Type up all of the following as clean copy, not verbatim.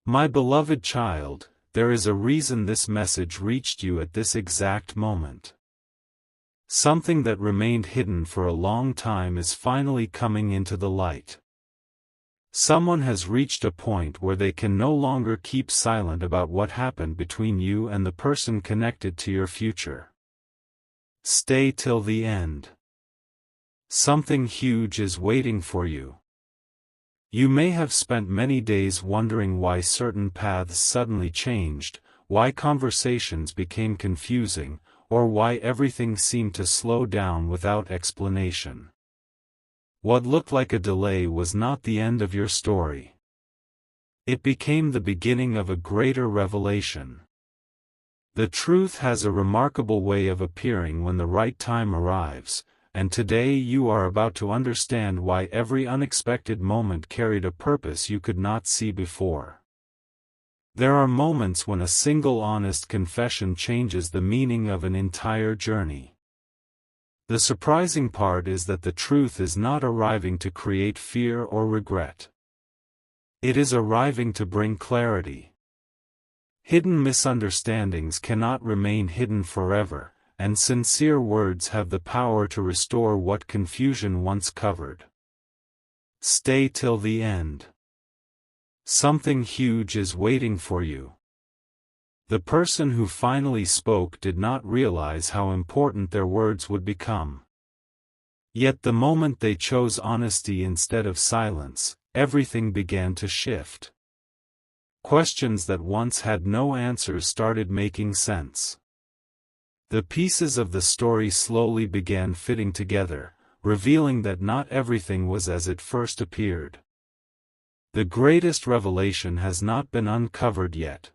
My beloved child, there is a reason this message reached you at this exact moment. Something that remained hidden for a long time is finally coming into the light. Someone has reached a point where they can no longer keep silent about what happened between you and the person connected to your future. Stay till the end. Something huge is waiting for you. You may have spent many days wondering why certain paths suddenly changed, why conversations became confusing, or why everything seemed to slow down without explanation. What looked like a delay was not the end of your story. It became the beginning of a greater revelation. The truth has a remarkable way of appearing when the right time arrives, and today you are about to understand why every unexpected moment carried a purpose you could not see before. There are moments when a single honest confession changes the meaning of an entire journey. The surprising part is that the truth is not arriving to create fear or regret. It is arriving to bring clarity. Hidden misunderstandings cannot remain hidden forever, and sincere words have the power to restore what confusion once covered. Stay till the end. Something huge is waiting for you. The person who finally spoke did not realize how important their words would become. Yet the moment they chose honesty instead of silence, everything began to shift. Questions that once had no answers started making sense. The pieces of the story slowly began fitting together, revealing that not everything was as it first appeared. The greatest revelation has not been uncovered yet.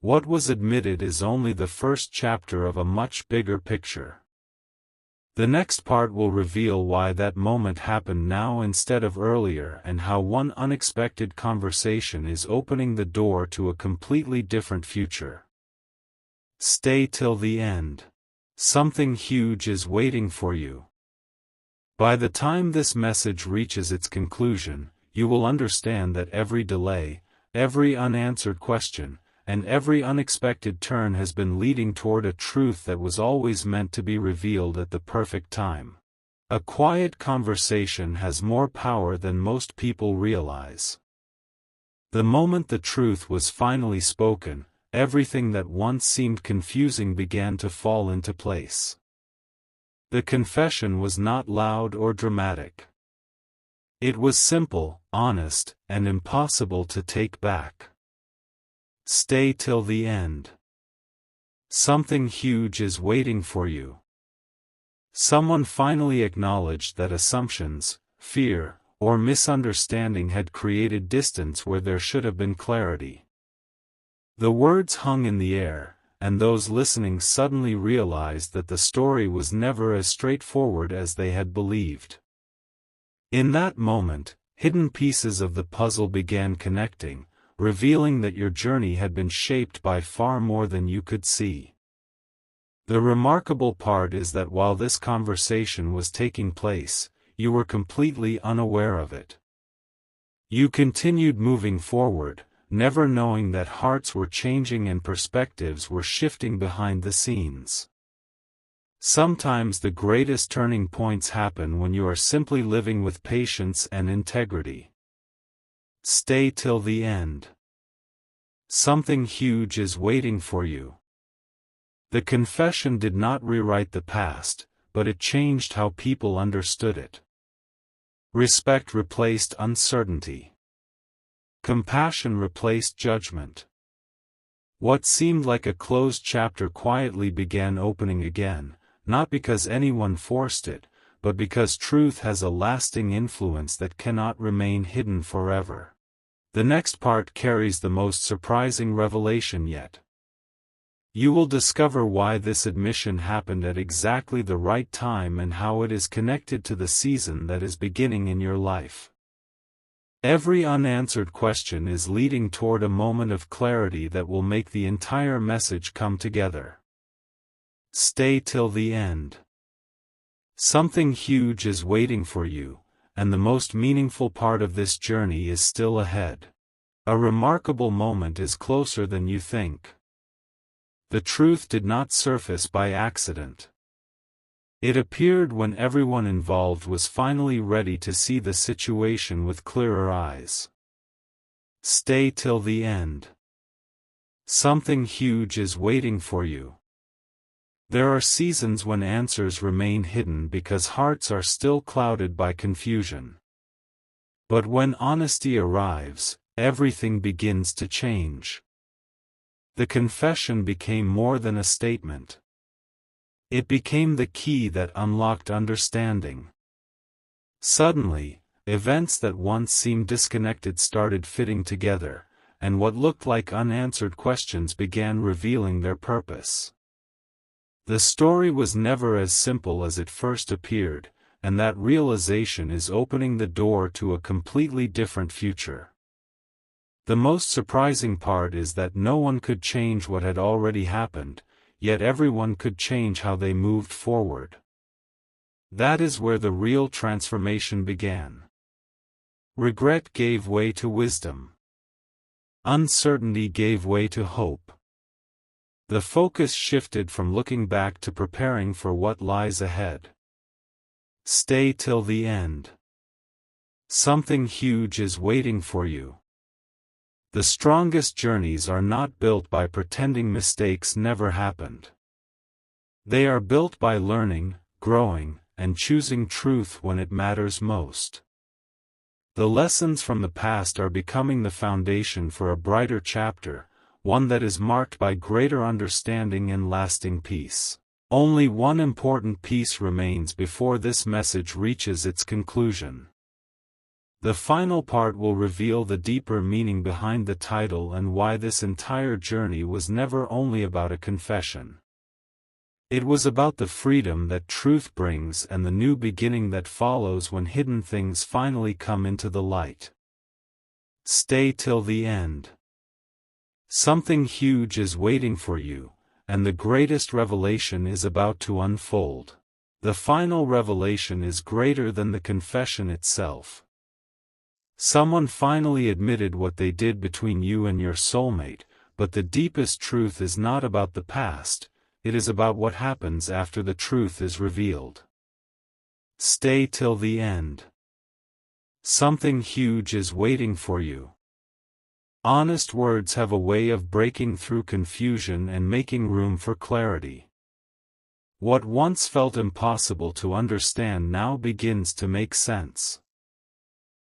What was admitted is only the first chapter of a much bigger picture. The next part will reveal why that moment happened now instead of earlier and how one unexpected conversation is opening the door to a completely different future. Stay till the end. Something huge is waiting for you. By the time this message reaches its conclusion, you will understand that every delay, every unanswered question, and every unexpected turn has been leading toward a truth that was always meant to be revealed at the perfect time. A quiet conversation has more power than most people realize. The moment the truth was finally spoken, everything that once seemed confusing began to fall into place. The confession was not loud or dramatic. It was simple, honest, and impossible to take back. Stay till the end. Something huge is waiting for you. Someone finally acknowledged that assumptions, fear, or misunderstanding had created distance where there should have been clarity. The words hung in the air, and those listening suddenly realized that the story was never as straightforward as they had believed. In that moment, hidden pieces of the puzzle began connecting, revealing that your journey had been shaped by far more than you could see. The remarkable part is that while this conversation was taking place, you were completely unaware of it. You continued moving forward, never knowing that hearts were changing and perspectives were shifting behind the scenes. Sometimes the greatest turning points happen when you are simply living with patience and integrity. Stay till the end. Something huge is waiting for you. The confession did not rewrite the past, but it changed how people understood it. Respect replaced uncertainty. Compassion replaced judgment. What seemed like a closed chapter quietly began opening again, not because anyone forced it, but because truth has a lasting influence that cannot remain hidden forever. The next part carries the most surprising revelation yet. You will discover why this admission happened at exactly the right time and how it is connected to the season that is beginning in your life. Every unanswered question is leading toward a moment of clarity that will make the entire message come together. Stay till the end. Something huge is waiting for you, and the most meaningful part of this journey is still ahead. A remarkable moment is closer than you think. The truth did not surface by accident. It appeared when everyone involved was finally ready to see the situation with clearer eyes. Stay till the end. Something huge is waiting for you. There are seasons when answers remain hidden because hearts are still clouded by confusion. But when honesty arrives, everything begins to change. The confession became more than a statement. It became the key that unlocked understanding. Suddenly, events that once seemed disconnected started fitting together, and what looked like unanswered questions began revealing their purpose. The story was never as simple as it first appeared, and that realization is opening the door to a completely different future. The most surprising part is that no one could change what had already happened, yet everyone could change how they moved forward. That is where the real transformation began. Regret gave way to wisdom. Uncertainty gave way to hope. The focus shifted from looking back to preparing for what lies ahead. Stay till the end. Something huge is waiting for you. The strongest journeys are not built by pretending mistakes never happened. They are built by learning, growing, and choosing truth when it matters most. The lessons from the past are becoming the foundation for a brighter chapter, one that is marked by greater understanding and lasting peace. Only one important piece remains before this message reaches its conclusion. The final part will reveal the deeper meaning behind the title and why this entire journey was never only about a confession. It was about the freedom that truth brings and the new beginning that follows when hidden things finally come into the light. Stay till the end. Something huge is waiting for you, and the greatest revelation is about to unfold. The final revelation is greater than the confession itself. Someone finally admitted what they did between you and your soulmate, but the deepest truth is not about the past, it is about what happens after the truth is revealed. Stay till the end. Something huge is waiting for you. Honest words have a way of breaking through confusion and making room for clarity. What once felt impossible to understand now begins to make sense.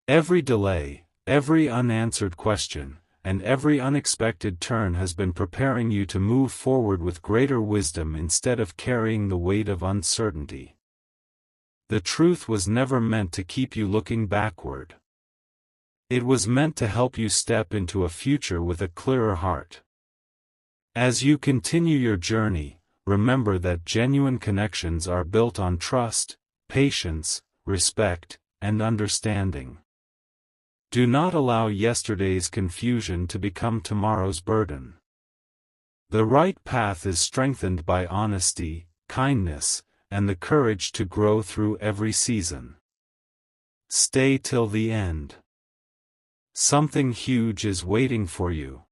Every delay, every unanswered question, and every unexpected turn has been preparing you to move forward with greater wisdom instead of carrying the weight of uncertainty. The truth was never meant to keep you looking backward. It was meant to help you step into a future with a clearer heart. As you continue your journey, remember that genuine connections are built on trust, patience, respect, and understanding. Do not allow yesterday's confusion to become tomorrow's burden. The right path is strengthened by honesty, kindness, and the courage to grow through every season. Stay till the end. Something huge is waiting for you.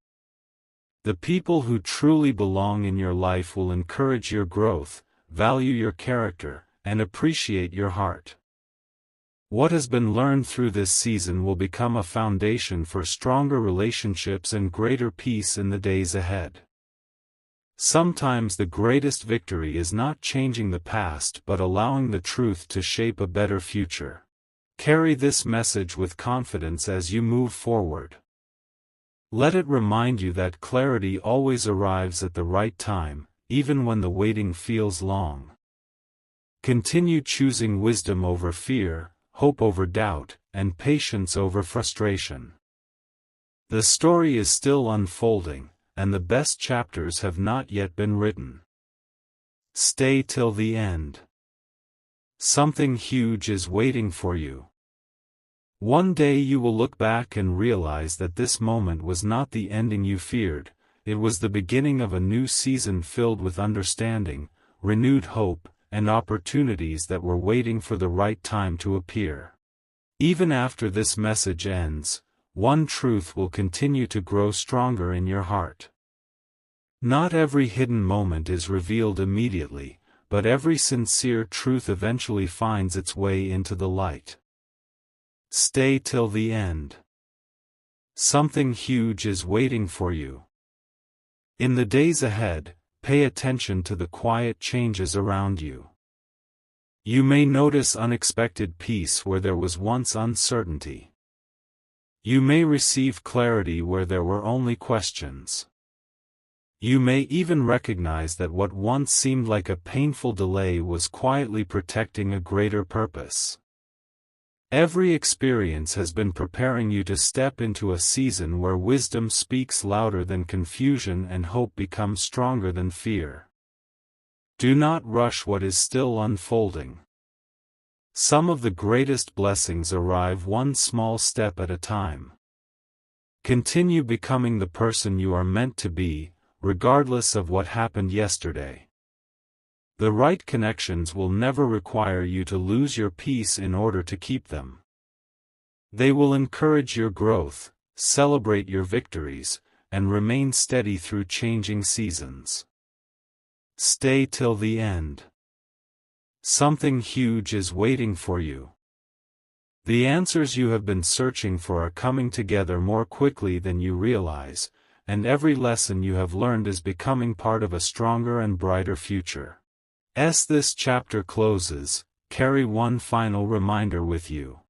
The people who truly belong in your life will encourage your growth, value your character, and appreciate your heart. What has been learned through this season will become a foundation for stronger relationships and greater peace in the days ahead. Sometimes the greatest victory is not changing the past but allowing the truth to shape a better future. Carry this message with confidence as you move forward. Let it remind you that clarity always arrives at the right time, even when the waiting feels long. Continue choosing wisdom over fear, hope over doubt, and patience over frustration. The story is still unfolding, and the best chapters have not yet been written. Stay till the end. Something huge is waiting for you. One day you will look back and realize that this moment was not the ending you feared, it was the beginning of a new season filled with understanding, renewed hope, and opportunities that were waiting for the right time to appear. Even after this message ends, one truth will continue to grow stronger in your heart. Not every hidden moment is revealed immediately, but every sincere truth eventually finds its way into the light. Stay till the end. Something huge is waiting for you. In the days ahead, pay attention to the quiet changes around you. You may notice unexpected peace where there was once uncertainty. You may receive clarity where there were only questions. You may even recognize that what once seemed like a painful delay was quietly protecting a greater purpose. Every experience has been preparing you to step into a season where wisdom speaks louder than confusion and hope becomes stronger than fear. Do not rush what is still unfolding. Some of the greatest blessings arrive one small step at a time. Continue becoming the person you are meant to be, regardless of what happened yesterday. The right connections will never require you to lose your peace in order to keep them. They will encourage your growth, celebrate your victories, and remain steady through changing seasons. Stay till the end. Something huge is waiting for you. The answers you have been searching for are coming together more quickly than you realize, and every lesson you have learned is becoming part of a stronger and brighter future. As this chapter closes, carry one final reminder with you.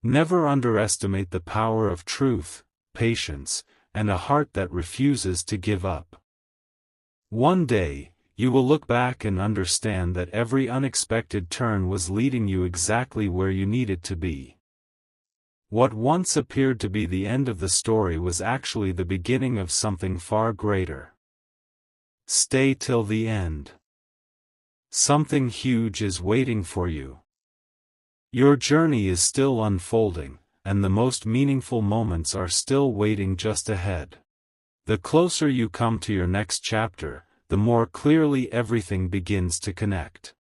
Never underestimate the power of truth, patience, and a heart that refuses to give up. One day, you will look back and understand that every unexpected turn was leading you exactly where you needed to be. What once appeared to be the end of the story was actually the beginning of something far greater. Stay till the end. Something huge is waiting for you. Your journey is still unfolding, and the most meaningful moments are still waiting just ahead. The closer you come to your next chapter, the more clearly everything begins to connect.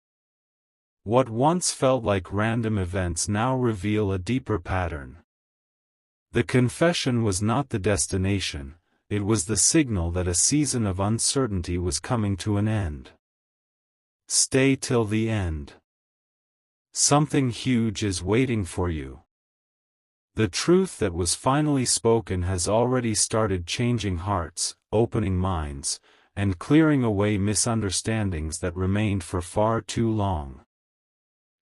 What once felt like random events now reveal a deeper pattern. The confession was not the destination, it was the signal that a season of uncertainty was coming to an end. Stay till the end. Something huge is waiting for you. The truth that was finally spoken has already started changing hearts, opening minds, and clearing away misunderstandings that remained for far too long.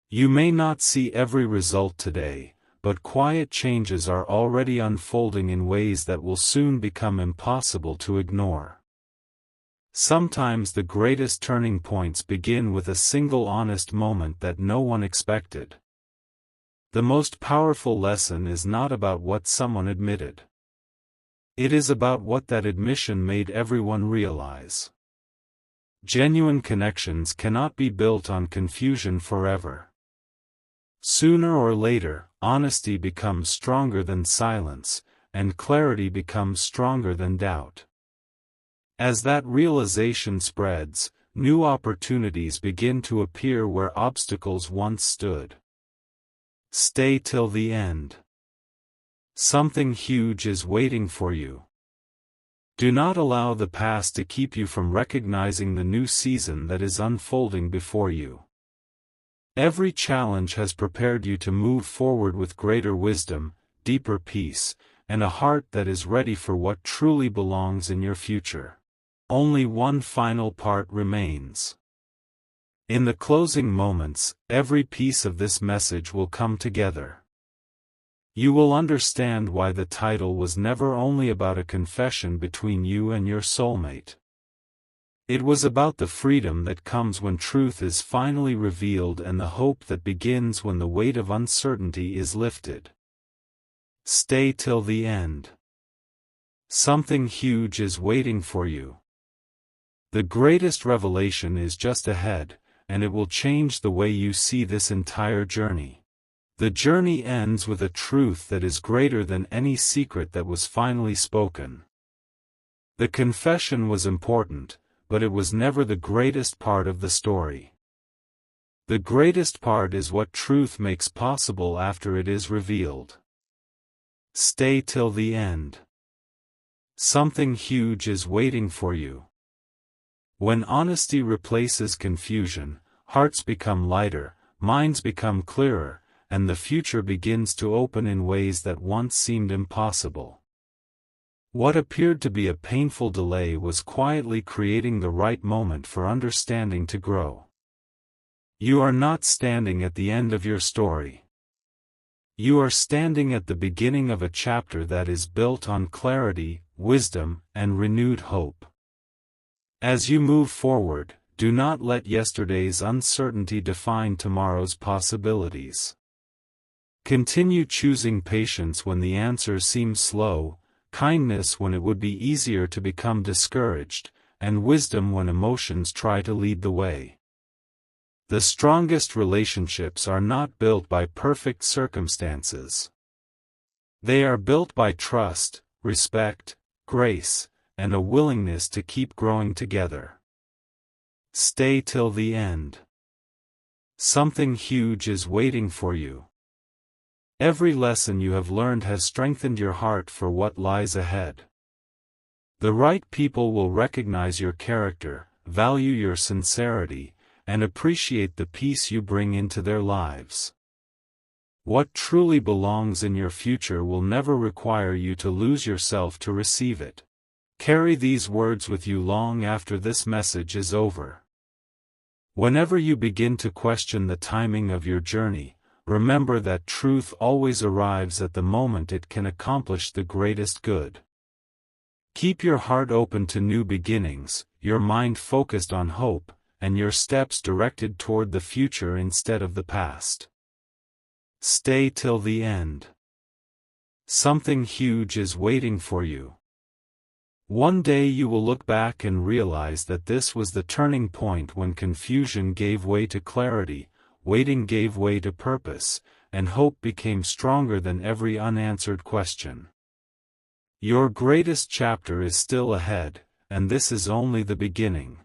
You may not see every result today, but quiet changes are already unfolding in ways that will soon become impossible to ignore. Sometimes the greatest turning points begin with a single honest moment that no one expected. The most powerful lesson is not about what someone admitted. It is about what that admission made everyone realize. Genuine connections cannot be built on confusion forever. Sooner or later, honesty becomes stronger than silence, and clarity becomes stronger than doubt. As that realization spreads, new opportunities begin to appear where obstacles once stood. Stay till the end. Something huge is waiting for you. Do not allow the past to keep you from recognizing the new season that is unfolding before you. Every challenge has prepared you to move forward with greater wisdom, deeper peace, and a heart that is ready for what truly belongs in your future. Only one final part remains. In the closing moments, every piece of this message will come together. You will understand why the title was never only about a confession between you and your soulmate. It was about the freedom that comes when truth is finally revealed and the hope that begins when the weight of uncertainty is lifted. Stay till the end. Something huge is waiting for you. The greatest revelation is just ahead, and it will change the way you see this entire journey. The journey ends with a truth that is greater than any secret that was finally spoken. The confession was important, but it was never the greatest part of the story. The greatest part is what truth makes possible after it is revealed. Stay till the end. Something huge is waiting for you. When honesty replaces confusion, hearts become lighter, minds become clearer, and the future begins to open in ways that once seemed impossible. What appeared to be a painful delay was quietly creating the right moment for understanding to grow. You are not standing at the end of your story. You are standing at the beginning of a chapter that is built on clarity, wisdom, and renewed hope. As you move forward, do not let yesterday's uncertainty define tomorrow's possibilities. Continue choosing patience when the answers seem slow, kindness when it would be easier to become discouraged, and wisdom when emotions try to lead the way. The strongest relationships are not built by perfect circumstances. They are built by trust, respect, grace, and a willingness to keep growing together. Stay till the end. Something huge is waiting for you. Every lesson you have learned has strengthened your heart for what lies ahead. The right people will recognize your character, value your sincerity, and appreciate the peace you bring into their lives. What truly belongs in your future will never require you to lose yourself to receive it. Carry these words with you long after this message is over. Whenever you begin to question the timing of your journey, remember that truth always arrives at the moment it can accomplish the greatest good. Keep your heart open to new beginnings, your mind focused on hope, and your steps directed toward the future instead of the past. Stay till the end. Something huge is waiting for you. One day you will look back and realize that this was the turning point when confusion gave way to clarity, waiting gave way to purpose, and hope became stronger than every unanswered question. Your greatest chapter is still ahead, and this is only the beginning.